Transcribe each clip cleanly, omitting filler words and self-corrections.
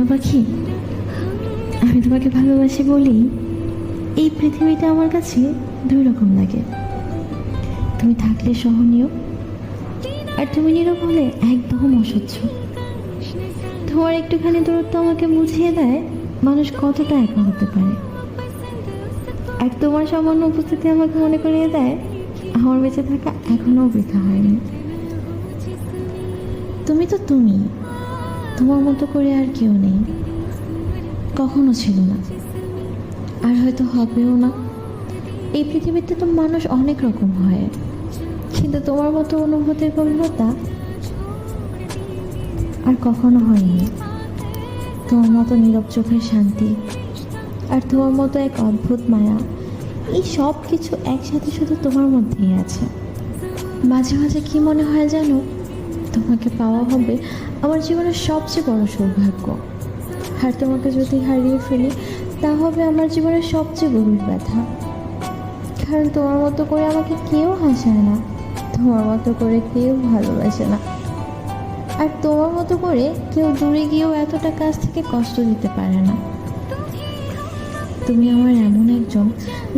পাখি, আমি তোমাকে ভালোবাসি বলেই এই পৃথিবীটা আমার কাছে দুই রকম লাগে। তুমি থাকলে সহনীয়, আর তুমি নীরব হলে একদম অসহ্য। তোমার একটুখানি দূরত্ব আমাকে বুঝিয়ে দেয় মানুষ কতটা একা হতে পারে, আর তোমার সামান্য উপস্থিতি আমাকে মনে করিয়ে দেয় আমার বেঁচে থাকা এখনো বৃথা হয়নি। তুমি তো তুমি, তোমার মতো করে আর কেউ নেই, কখনো ছিল না, আর হয়তো হবেও না। এই পৃথিবীতে তো মানুষ অনেক রকম হয়, কিন্তু তোমার মতো অনুভূতির গভীরতা আর কখনো হয়নি। তোমার মতো নীরব চোখের শান্তি, আর তোমার মতো এক অদ্ভুত মায়া, এই সব কিছু একসাথে শুধু তোমার মধ্যেই আছে। মাঝে মাঝে কি মনে হয় জানো, তোমাকে পাওয়া হবে আমার জীবনের সবচেয়ে বড় সৌভাগ্য, আর তোমাকে যদি হারিয়ে ফেলি তা হবে আমার জীবনের সবচেয়ে গভীর ব্যথা। কারণ তোমার মতো করে আমাকে কেউ হাসায় না, তোমার মতো করে কেউ ভালোবাসে না, আর তোমার মতো করে কেউ দূরে গিয়েও এতটা কাছ থেকে কষ্ট দিতে পারে না। তুমি আমার এমন একজন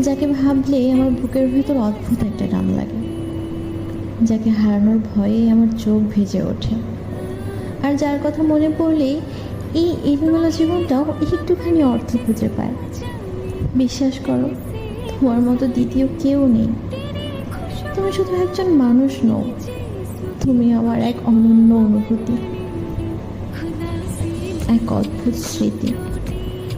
যাকে ভাবলেই আমার বুকের ভেতর অদ্ভুত একটা টান লাগে, যাকে হারানোর ভয়ে আমার চোখ ভিজে ওঠে, আর যার কথা মনে পড়লেই এই এলোমেলো জীবনটাও একটুখানি অর্থ খুঁজে পায়। বিশ্বাস করো, তোমার মতো দ্বিতীয় কেউ নেই। তুমি শুধু একজন মানুষ নও, তুমি আমার এক অনন্য অনুভূতি, এক অদ্ভুত স্মৃতি,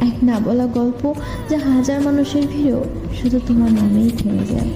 এক না বলা গল্প, যা হাজার মানুষের ভিড়েও শুধু তোমার নামেই থেমে যায়।